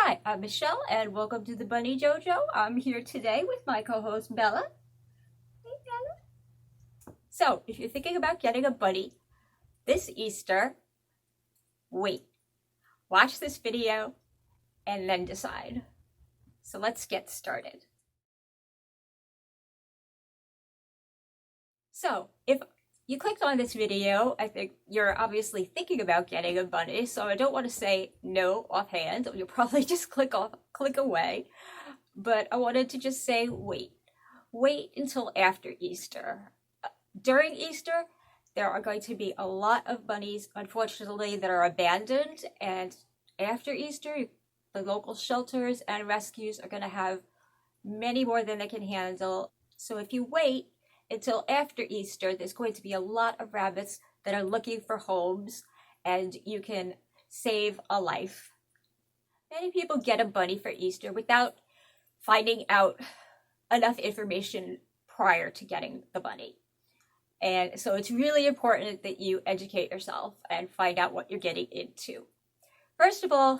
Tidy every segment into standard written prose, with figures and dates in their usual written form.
Hi, I'm Michelle, and welcome to the Bunny Jojo. I'm here today with my co-host Bella. Hey, Bella. So, if you're thinking about getting a bunny this Easter, wait. Watch this video and then decide. So let's get started. So, if you clicked on this video, I think you're obviously thinking about getting a bunny, so I don't want to say no offhand. You'll probably just click away. But I wanted to just say wait. Wait until after Easter. During Easter, there are going to be a lot of bunnies, unfortunately, that are abandoned. And after Easter, the local shelters and rescues are going to have many more than they can handle. So if you wait until after Easter, there's going to be a lot of rabbits that are looking for homes, and you can save a life. Many people get a bunny for Easter without finding out enough information prior to getting the bunny. And so it's really important that you educate yourself and find out what you're getting into. First of all,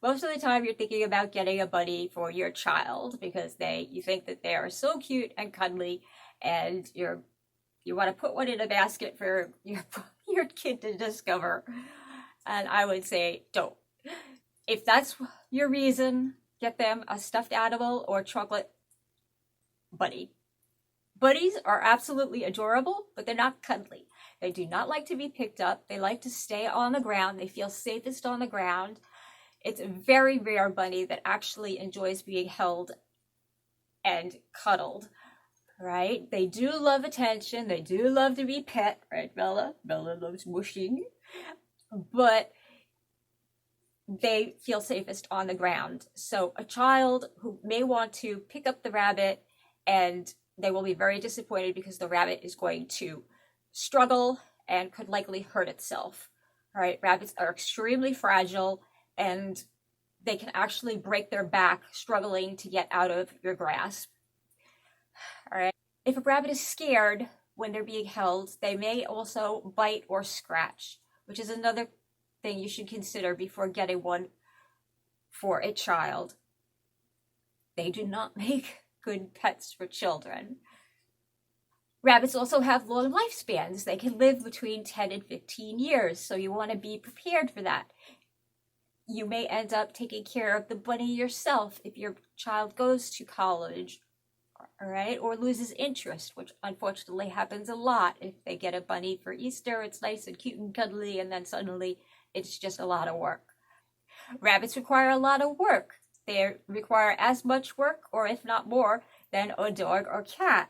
most of the time you're thinking about getting a bunny for your child because you think that they are so cute and cuddly, and you want to put one in a basket for your kid to discover. And I would say don't. If that's your reason, get them a stuffed animal or chocolate bunny. Bunnies are absolutely adorable, but they're not cuddly. They do not like to be picked up. They like to stay on the ground. They feel safest on the ground. It's a very rare bunny that actually enjoys being held and cuddled, right? They do love attention. They do love to be pet, right, Bella? Bella loves mushing. But they feel safest on the ground. So a child who may want to pick up the rabbit, and they will be very disappointed because the rabbit is going to struggle and could likely hurt itself. All right, rabbits are extremely fragile, and they can actually break their back struggling to get out of your grasp. All right, if a rabbit is scared when they're being held, they may also bite or scratch, which is another thing you should consider before getting one for a child. They do not make good pets for children. Rabbits also have long lifespans. They can live between 10 and 15 years, so you want to be prepared for that. You may end up taking care of the bunny yourself if your child goes to college, all right, or loses interest, which unfortunately happens a lot. If they get a bunny for Easter, it's nice and cute and cuddly, and then suddenly it's just a lot of work. Rabbits require a lot of work. They require as much work, or if not more, than a dog or cat.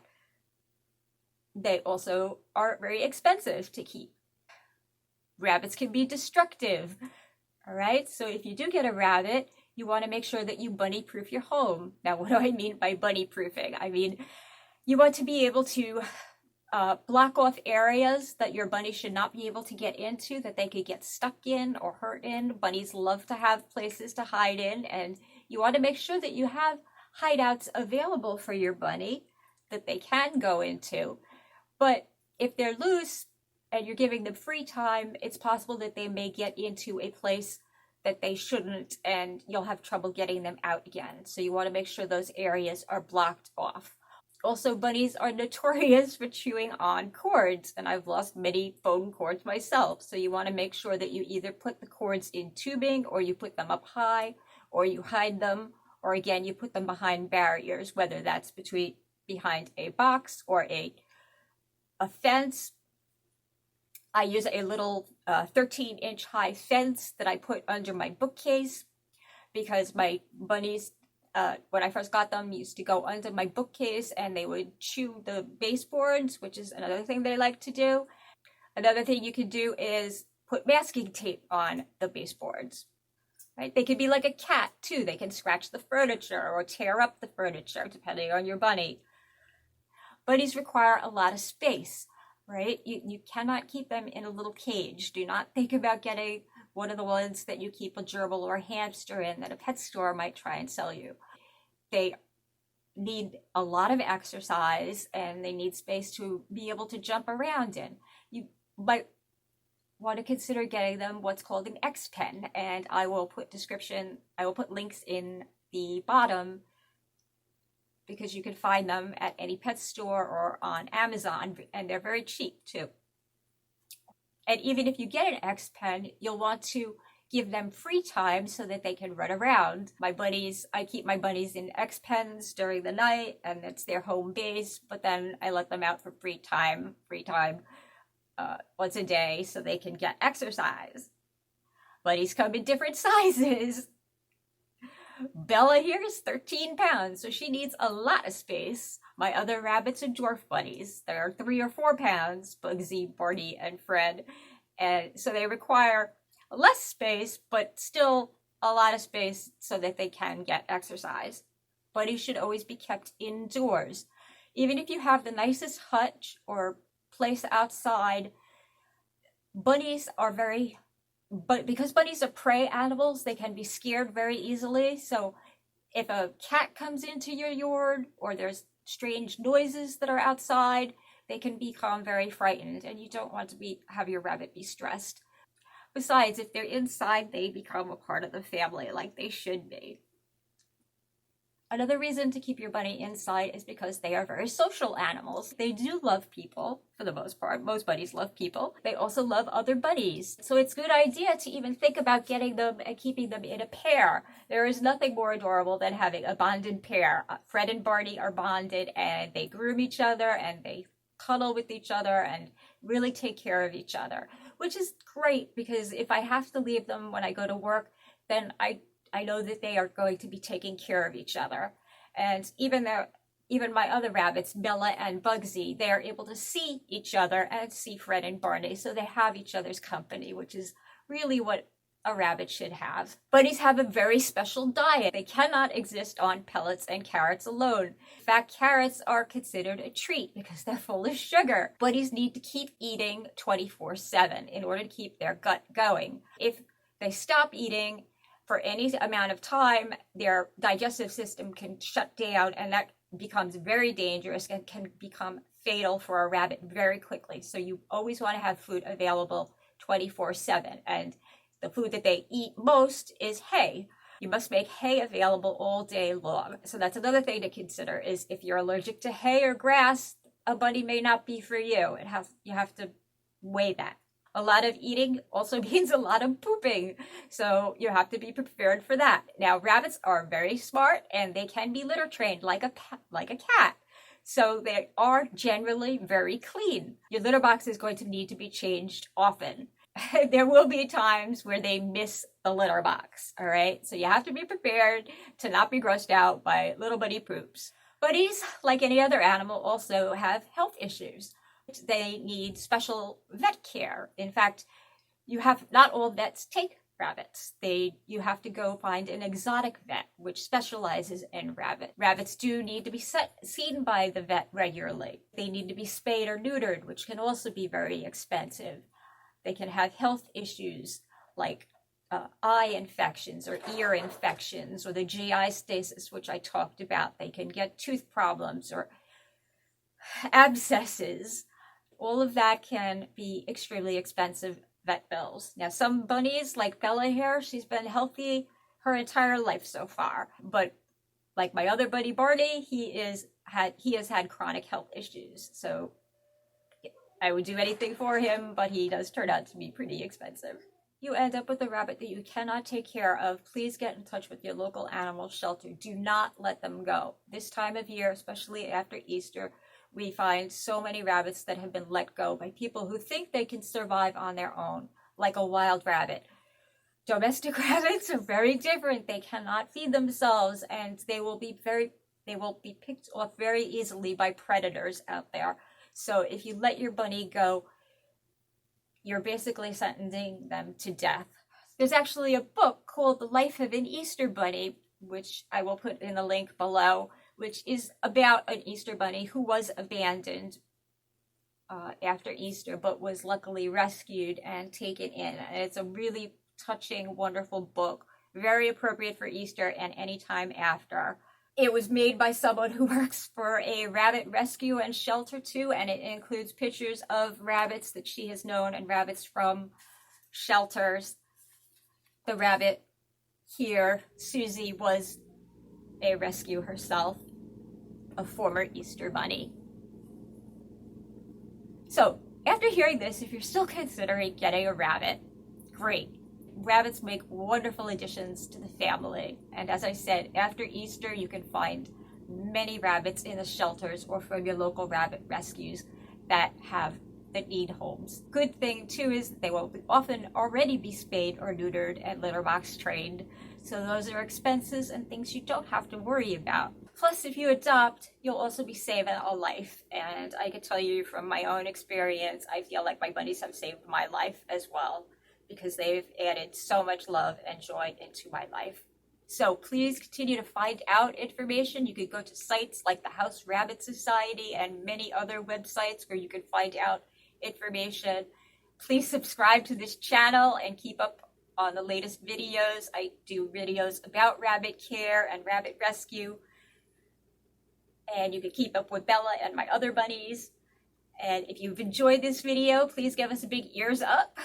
They also are very expensive to keep. Rabbits can be destructive, all right? So if you do get a rabbit, you want to make sure that you bunny-proof your home. Now, what do I mean by bunny-proofing? I mean, you want to be able to block off areas that your bunny should not be able to get into, that they could get stuck in or hurt in. Bunnies love to have places to hide in, and you want to make sure that you have hideouts available for your bunny that they can go into. But if they're loose and you're giving them free time, it's possible that they may get into a place that they shouldn't, and you'll have trouble getting them out again. So you want to make sure those areas are blocked off. Also, bunnies are notorious for chewing on cords, and I've lost many phone cords myself. So you want to make sure that you either put the cords in tubing, or you put them up high, or you hide them, or again, you put them behind barriers, whether that's behind a box or a fence. I use a little 13-inch high fence that I put under my bookcase because my bunnies, when I first got them, used to go under my bookcase and they would chew the baseboards, which is another thing they like to do. Another thing you can do is put masking tape on the baseboards. Right? They can be like a cat too. They can scratch the furniture or tear up the furniture, depending on your bunny. Bunnies require a lot of space, right? You cannot keep them in a little cage. Do not think about getting one of the ones that you keep a gerbil or a hamster in that a pet store might try and sell you. They need a lot of exercise, and they need space to be able to jump around in. You might want to consider getting them what's called an X pen, and I will put links in the bottom because you can find them at any pet store or on Amazon, and they're very cheap too. And even if you get an X pen, you'll want to give them free time so that they can run around. I keep my bunnies in X pens during the night, and it's their home base, but then I let them out for free time once a day so they can get exercise. Bunnies come in different sizes. Bella here is 13 pounds, so she needs a lot of space. My other rabbits are dwarf bunnies. They're 3 or 4 pounds, Bugsy, Barney, and Fred. And so they require less space, but still a lot of space so that they can get exercise. Bunnies should always be kept indoors. Even if you have the nicest hutch or place outside, because bunnies are prey animals, they can be scared very easily. So if a cat comes into your yard or there's strange noises that are outside, they can become very frightened, and you don't want to have your rabbit be stressed. Besides, if they're inside, they become a part of the family like they should be. Another reason to keep your bunny inside is because they are very social animals. They do love people, for the most part. Most bunnies love people. They also love other bunnies. So it's a good idea to even think about getting them and keeping them in a pair. There is nothing more adorable than having a bonded pair. Fred and Barney are bonded, and they groom each other, and they cuddle with each other, and really take care of each other, which is great because if I have to leave them when I go to work, then I know that they are going to be taking care of each other. And even my other rabbits, Bella and Bugsy, they are able to see each other and see Fred and Barney, so they have each other's company, which is really what a rabbit should have. Bunnies have a very special diet. They cannot exist on pellets and carrots alone. In fact, carrots are considered a treat because they're full of sugar. Bunnies need to keep eating 24/7 in order to keep their gut going. If they stop eating for any amount of time, their digestive system can shut down, and that becomes very dangerous and can become fatal for a rabbit very quickly. So you always want to have food available 24/7. And the food that they eat most is hay. You must make hay available all day long. So that's another thing to consider, is if you're allergic to hay or grass, a bunny may not be for you. You have to weigh that. A lot of eating also means a lot of pooping, so you have to be prepared for that. Now, rabbits are very smart, and they can be litter trained like a cat. So they are generally very clean. Your litter box is going to need to be changed often. There will be times where they miss the litter box, all right? So you have to be prepared to not be grossed out by little bunny poops. Bunnies, like any other animal, also have health issues. They need special vet care. In fact, not all vets take rabbits. You have to go find an exotic vet which specializes in rabbits. Rabbits do need to be seen by the vet regularly. They need to be spayed or neutered, which can also be very expensive. They can have health issues like eye infections or ear infections, or the GI stasis, which I talked about. They can get tooth problems or abscesses. All of that can be extremely expensive vet bills. Now, some bunnies, like Bella here, she's been healthy her entire life so far. But like my other buddy Barney, he has had chronic health issues. So I would do anything for him, but he does turn out to be pretty expensive. You end up with a rabbit that you cannot take care of, please get in touch with your local animal shelter. Do not let them go. This time of year, especially after Easter, we find so many rabbits that have been let go by people who think they can survive on their own, like a wild rabbit. Domestic rabbits are very different. They cannot feed themselves, and they will be picked off very easily by predators out there. So if you let your bunny go, you're basically sentencing them to death. There's actually a book called The Life of an Easter Bunny, which I will put in the link below, which is about an Easter bunny who was abandoned after Easter, but was luckily rescued and taken in. And it's a really touching, wonderful book, very appropriate for Easter and any time after. It was made by someone who works for a rabbit rescue and shelter too, and it includes pictures of rabbits that she has known and rabbits from shelters. The rabbit here, Susie, was a rescue herself, a former Easter bunny. So after hearing this, if you're still considering getting a rabbit, great. Rabbits make wonderful additions to the family. And as I said, after Easter, you can find many rabbits in the shelters or from your local rabbit rescues that need homes. Good thing too is they will often already be spayed or neutered and litter box trained. So those are expenses and things you don't have to worry about. Plus, if you adopt, you'll also be saving a life. And I can tell you from my own experience, I feel like my bunnies have saved my life as well, because they've added so much love and joy into my life. So please continue to find out information. You could go to sites like the House Rabbit Society and many other websites where you can find out information. Please subscribe to this channel and keep up on the latest videos. I do videos about rabbit care and rabbit rescue. And you can keep up with Bella and my other bunnies. And if you've enjoyed this video, please give us a big ears up.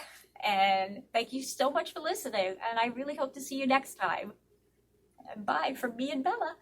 And thank you so much for listening. And I really hope to see you next time. And bye from me and Bella.